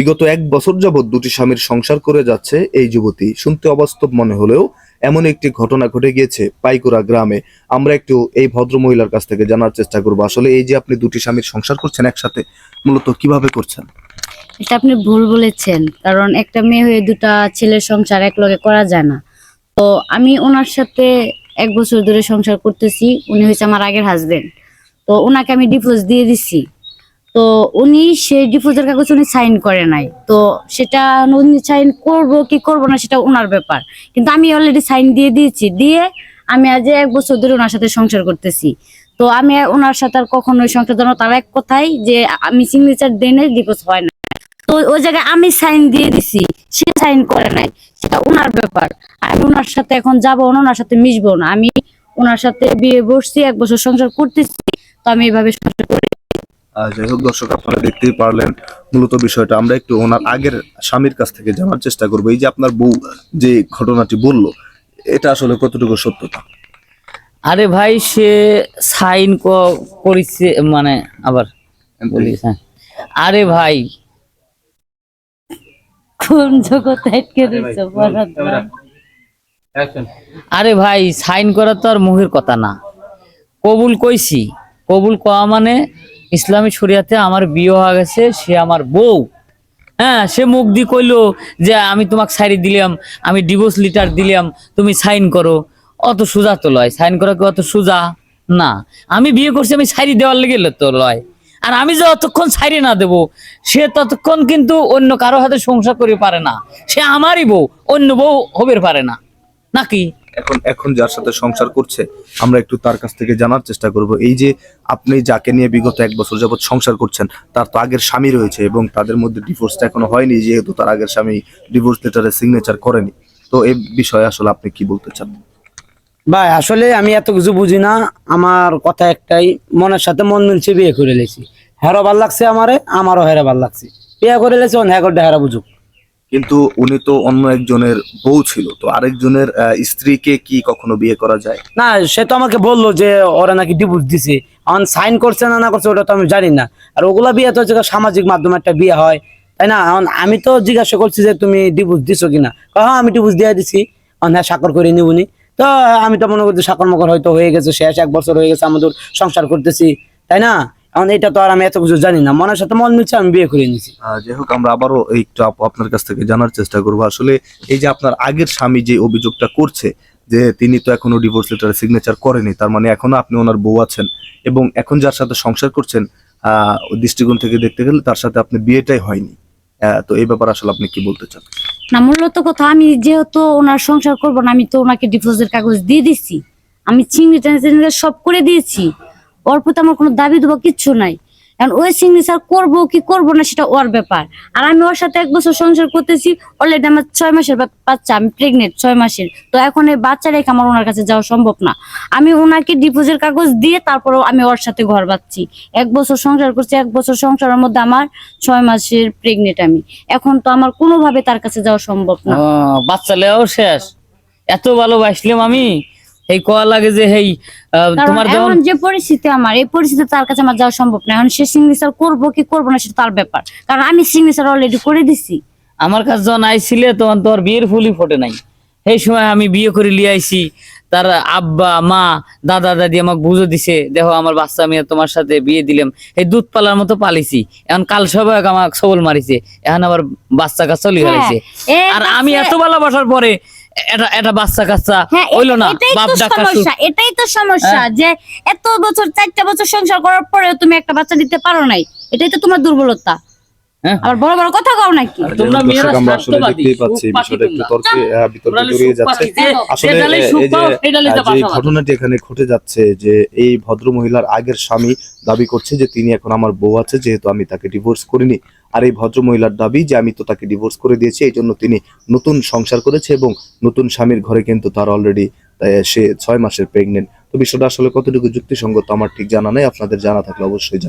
বিগত 1 বছর যাবৎ দুটি স্বামীর সংসার করে যাচ্ছে এই যুবতী। শুনতে অবাস্তব মনে হলেও এমন একটি ঘটনা ঘটে গিয়েছে পাইকুড়া গ্রামে। আমরা একটু এই ভদ্র মহিলার কাছ থেকে জানার চেষ্টা করবো, আসলে এই যে আপনি দুটি স্বামীর সংসার করছেন একসাথে, মূলত কিভাবে করছেন? এটা আপনি ভুল বলেছেন, কারণ একটা মেয়ে হয়ে দুটা ছেলের সংসার একলগে করা যায় না। তো আমি ওনার সাথে 1 বছর ধরে সংসার করতেছি। উনি হচ্ছে আমার আগের হাজবেন্ড। তো ওনাকে আমি ডিভোর্স দিয়ে দিছি। তো উনি সেই ডিভোর্সের কাগজ উনি সাইন করে নাই। তো সেটা উনি সাইন করবো কি করবো না সেটা ওনার ব্যাপার, কিন্তু আমি অলরেডি সাইন দিয়ে দিয়েছি। দিয়ে আমি আজ 1 বছর ধরে ওনার সাথে সংসার করতেছি। তো আমি ওনার সাথে আর কখনোই সংসার জানো তার এক কথাই যে আমি সিগনেচার দেনে ডিভোর্স হয় না। তো ওই জায়গায় আমি সাইন দিয়ে দিছি, সে সাইন করে নাই, সেটা ওনার ব্যাপার। আমি ওনার সাথে এখন যাবো না, ওনার সাথে মিশবো না। আমি ওনার সাথে বিয়ে বসছি, 1 বছর সংসার করতেছি। তো আমি এইভাবে সংসার করি। যাই হোক দর্শক, আপনারা দেখতেই পারলেন মূলত বিষয়টা। আমরা একটু ওনার আগের স্বামীর কাছ থেকে জানার চেষ্টা করবো, এই যে আপনার বউ যে ঘটনাটি বললো, এটা আসলে কতটুকু সত্যতা? আরে ভাই, সে সাইন করেছে মানে আবার বলিস। হ্যাঁ, আরে ভাই, কোন জগতে আটকে দিচ্ছ? আরে ভাই, সাইন করা তো আর মুখের কথা না। কবুল কইছি, কবুল কওয়া মানে ইসলামী শরিয়াতে আমার বিয়ে হয়ে গেছে, সে আমার বউ। হ্যাঁ, সে মুখ দিয়ে কইলো যে আমি তোমাকে সাইরি দিলাম, আমি ডিভোর্স লেটার দিলাম, তুমি সাইন করো। অত সোজা তো লয়, সাইন করা কি অত সোজা না। আমি বিয়ে করছি, আমি সাইরি দেওয়ার লেগে তো লয়। আর আমি যে অতক্ষণ সাইরি না দেব, সে ততক্ষণ কিন্তু অন্য কারো হাতে সংসার করে পারে না। সে আমারই বউ, অন্য বউ হবে পারে না নাকি? এখন এখন যার সাথে সংসার করছে, আমরা একটু তার কাছ থেকে জানার চেষ্টা করব। এই যে আপনি যাকে নিয়ে বিগত 1 বছর যাবৎ সংসার করছেন, তার তো আগের স্বামী রয়েছে এবং তাদের মধ্যে ডিভোর্সটা এখনো হয়নি, যেহেতু তার আগের স্বামী ডিভোর্স লেটারে সিগনেচার করেনি। তো এই বিষয়ে আসলে আপনি কি বলতে চান? ভাই আসলে আমি এত কিছু বুঝি না। আমার কথা একটাই, মনের সাথে মন মিলছে, বিয়ে করে লেছি। হেরো ভাল লাগছে আমারে, আমারও হেরে ভাল লাগছে, বিয়ে করে লেছি। হ্যাঁ করতে হেরা বুঝুক। কিন্তু উনি তো অন্য একজনের বউ ছিল, তো আরেকজনের স্ত্রীকে কি কখনো বিয়ে করা যায়? না, সে তো আমাকে বললো যে ওরা নাকি ডিভোর্স দিছে। এখন সাইন করছে না না করছে ওটা তো আমি জানি না। আর ওগুলা বিয়ে তো হচ্ছে সামাজিক মাধ্যমে একটা বিয়ে হয়, তাই না? এখন আমি তো জিজ্ঞাসা করছি যে তুমি ডিভোর্স দিছো কিনা। হ্যাঁ, আমি ডিভোর্স দিয়ে দিছি। হ্যাঁ, স্বাক্ষর করে নিবনি। তো আমি তো মনে করছি স্বাক্ষর মকর হয়তো হয়ে গেছে, শেষ 1 বছর হয়ে গেছে আমাদের সংসার করতেছি, তাই না? এখন এটা তো আর আমি এত কিছু জানি না, মনের সাথে মন মিলছে, আমি বিয়ে করে নিয়েছি। যাই হোক, আমরা আবারও একটু আপনার কাছ থেকে জানার চেষ্টা করবো, আসলে এই যে আপনার আগের স্বামী যে অভিযোগটা করছে যে তিনি তো এখনো ডিভোর্স লেটারে সিগনেচার করেনি, তার মানে এখনো আপনি ওনার বউ আছেন এবং এখন যার সাথে সংসার করছেন, দৃষ্টিকোণ থেকে দেখতে গেলে তার সাথে আপনি বিয়েটাই হয়নি। তো এই ব্যাপারে আসলে আপনি কি বলতে চান? না, মূলত কথা, আমি যেহেতু ওনার সংসার করবো না, আমি তো ওনাকে ডিভোর্সের কাগজ দিয়ে দিছি। আমি সিগনেচার সব করে দিয়েছি। ওর প্রতি আমার কোনো দাবি দেবো কিচ্ছু নাই। এখন ওই সিগনেচার করবো কি করবো না সেটা ওর ব্যাপার। আর আমি ওর সাথে 1 বছর সংসার করতেছি। অলরেডি আমার 6 মাসের বাচ্চা, আমি প্রেগনেন্ট 6 মাসের। তো এখন এই বাচ্চা রেখে আমার ওনার কাছে যাওয়া সম্ভব না। আমি ওনাকে ডিভোর্সের কাগজ দিয়ে তারপরেও আমি ওর সাথে ঘর বাঁধছি। 1 বছর সংসার করছি, 1 বছর সংসারের মধ্যে আমার 6 মাসের প্রেগনেন্ট আমি। এখন তো আমার কোনোভাবে তার কাছে যাওয়া সম্ভব না। বাচ্চা লেও শেষ। এত ভালোবাসলাম আমি, এই কোয়া লাগে যে এই তোমার যেমন এখন যে পরিস্থিতি, আমার এই পরিস্থিতি তার কাছে আমার যাওয়া সম্ভব না। এখন সে সিগনেচার করবো কি করবো না সেটা তার ব্যাপার, কারণ আমি সিগনেচার অলরেডি করে দিছি। আমার কাছে যখন আইছিলে তখন তোর বিয়ের ফুলই ফোটে নাই। সেই সময় আমি বিয়ে করে লিয়ে আইছি। তার আব্বা মা দাদা দাদি আমাকে বুঝে দিছে, দেখো আমার বাচ্চা মেয়ে তোমার সাথে বিয়ে দিলাম, এই দুধ পালার মতো পালিছি। এখন কাল সবাই আমাকে সবল মারিছে, এখন আবার বাচ্চা কাচ্চা লিয়ে হারাইছে। আর আমি এত ভালোবাসার পরে এটা বাচ্চা কাচ্চা হইলো না। বাপ ডাকা এটাই তো সমস্যা, যে এত বছর 4টা বছর সংসার করার পরেও তুমি একটা বাচ্চা দিতে পারো নাই। এটাই তো তোমার দুর্বলতা। আবার বড় বড় কথা কও নাকি? তোমরা মেয়েরা আমরা আসলে দেখতেই পাচ্ছি বিষয়টা একটু বিতর্কে জড়িয়ে যাচ্ছে। আসলে যে ঘটনাটি এখানে ঘটে যাচ্ছে, যে এই ভদ্র মহিলার আগের স্বামী দাবি করছে যে তিনি এখন আমার বউ আছে, যেহেতু আমি তাকে ডিভোর্স করিনি। আর এই ভদ্র মহিলার দাবি যে আমি তো তাকে ডিভোর্স করে দিয়েছি, এই জন্য তিনি নতুন সংসার করেছে এবং নতুন স্বামীর ঘরে কিন্তু তার অলরেডি সে 6 মাসের প্রেগনেন্ট। তো বিষয়টা আসলে কতটুকু যুক্তিসঙ্গত আমার ঠিক জানা নেই, আপনাদের জানা থাকলে অবশ্যই